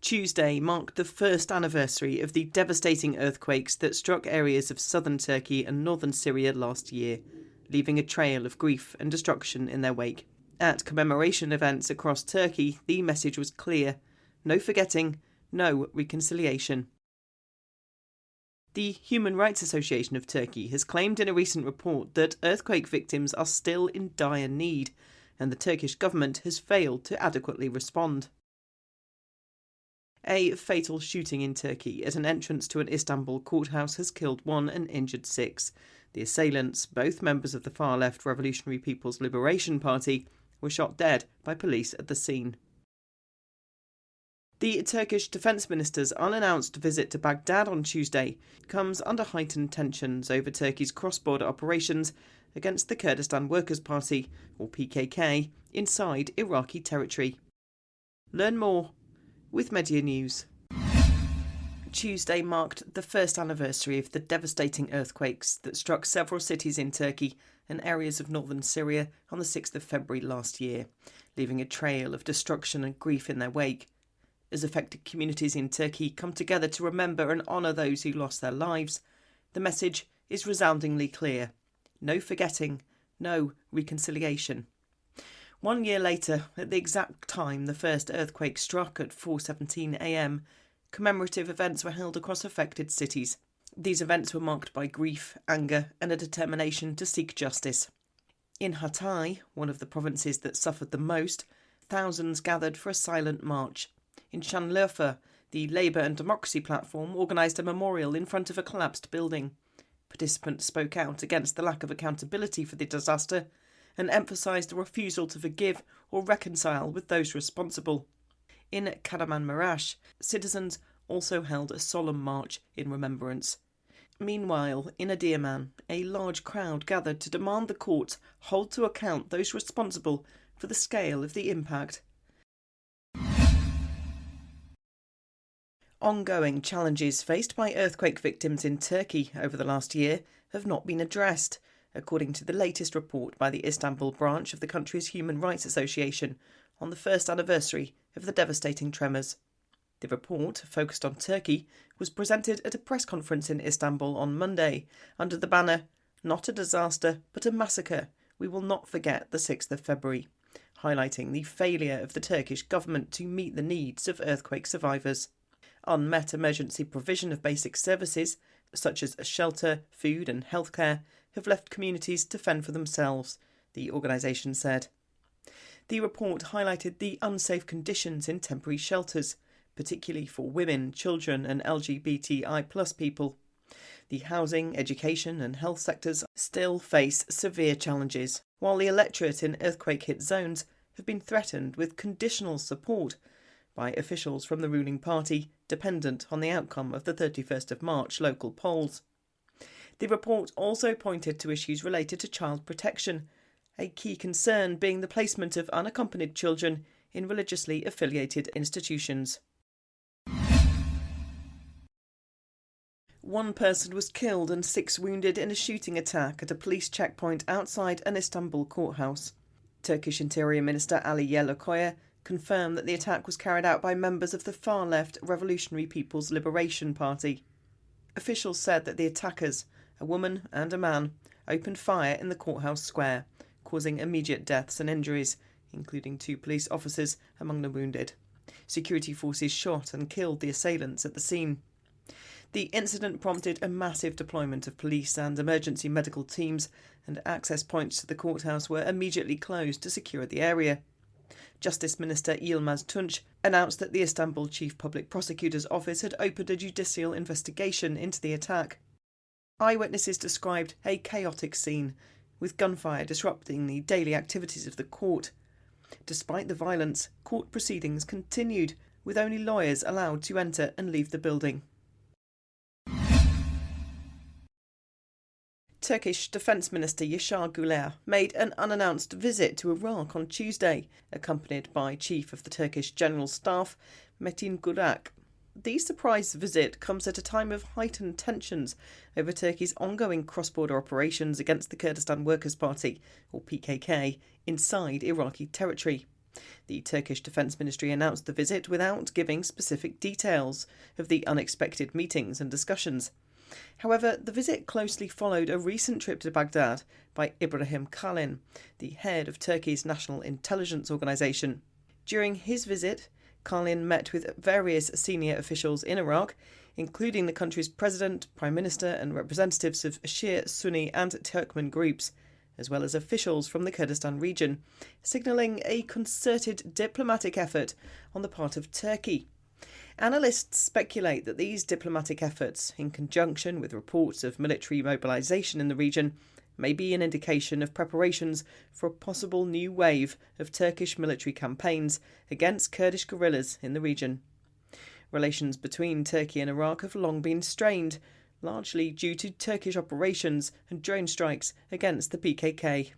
Tuesday marked the first anniversary of the devastating earthquakes that struck areas of southern Turkey and northern Syria last year, leaving a trail of grief and destruction in their wake. At commemoration events across Turkey, the message was clear: no forgetting, no reconciliation. The Human Rights Association of Turkey has claimed in a recent report that earthquake victims are still in dire need, and the Turkish government has failed to adequately respond. A fatal shooting in Turkey at an entrance to an Istanbul courthouse has killed 1 and injured 6. The assailants, both members of the far-left Revolutionary People's Liberation Party, were shot dead by police at the scene. The Turkish Defence Minister's unannounced visit to Baghdad on Tuesday comes under heightened tensions over Turkey's cross-border operations against the Kurdistan Workers' Party, or PKK, inside Iraqi territory. Learn more with Media News. Tuesday marked the first anniversary of the devastating earthquakes that struck several cities in Turkey and areas of northern Syria on the 6th of February last year, leaving a trail of destruction and grief in their wake. As affected communities in Turkey come together to remember and honour those who lost their lives, the message is resoundingly clear: no forgetting, no reconciliation. 1 year later, at the exact time the first earthquake struck at 4:17 a.m, commemorative events were held across affected cities. These events were marked by grief, anger and a determination to seek justice. In Hatay, one of the provinces that suffered the most, thousands gathered for a silent march. In Şanlıurfa, the Labour and Democracy platform organised a memorial in front of a collapsed building. Participants spoke out against the lack of accountability for the disaster and emphasised a refusal to forgive or reconcile with those responsible. In Kahramanmaraş, citizens also held a solemn march in remembrance. Meanwhile, in Adıyaman, a large crowd gathered to demand the courts hold to account those responsible for the scale of the impact. Ongoing challenges faced by earthquake victims in Turkey over the last year have not been addressed, according to the latest report by the Istanbul branch of the country's Human Rights Association on the first anniversary of the devastating tremors. The report, focused on Turkey, was presented at a press conference in Istanbul on Monday under the banner "Not a disaster, but a massacre. We will not forget the 6th of February", highlighting the failure of the Turkish government to meet the needs of earthquake survivors. Unmet emergency provision of basic services, such as shelter, food and healthcare, have left communities to fend for themselves, the organisation said. The report highlighted the unsafe conditions in temporary shelters, particularly for women, children and LGBTI+ people. The housing, education and health sectors still face severe challenges, while the electorate in earthquake-hit zones have been threatened with conditional support by officials from the ruling party, dependent on the outcome of the 31st of March local polls. The report also pointed to issues related to child protection, a key concern being the placement of unaccompanied children in religiously affiliated institutions. 1 person was killed and 6 wounded in a shooting attack at a police checkpoint outside an Istanbul courthouse. Turkish Interior Minister Ali Yerlikaya confirmed that the attack was carried out by members of the far-left Revolutionary People's Liberation Party. Officials said that the attackers, a woman and a man, opened fire in the courthouse square, causing immediate deaths and injuries, including 2 police officers among the wounded. Security forces shot and killed the assailants at the scene. The incident prompted a massive deployment of police and emergency medical teams, and access points to the courthouse were immediately closed to secure the area. Justice Minister Yilmaz Tunç announced that the Istanbul Chief Public Prosecutor's Office had opened a judicial investigation into the attack. Eyewitnesses described a chaotic scene, with gunfire disrupting the daily activities of the court. Despite the violence, court proceedings continued, with only lawyers allowed to enter and leave the building. Turkish Defence Minister Yaşar Güler made an unannounced visit to Iraq on Tuesday, accompanied by Chief of the Turkish General Staff, Metin Gurak. The surprise visit comes at a time of heightened tensions over Turkey's ongoing cross-border operations against the Kurdistan Workers' Party, or PKK, inside Iraqi territory. The Turkish Defence Ministry announced the visit without giving specific details of the unexpected meetings and discussions. However, the visit closely followed a recent trip to Baghdad by Ibrahim Kalin, the head of Turkey's National Intelligence Organisation. During his visit, Kalin met with various senior officials in Iraq, including the country's president, prime minister and representatives of Shia, Sunni and Turkmen groups, as well as officials from the Kurdistan region, signalling a concerted diplomatic effort on the part of Turkey. Analysts speculate that these diplomatic efforts, in conjunction with reports of military mobilisation in the region, may be an indication of preparations for a possible new wave of Turkish military campaigns against Kurdish guerrillas in the region. Relations between Turkey and Iraq have long been strained, largely due to Turkish operations and drone strikes against the PKK.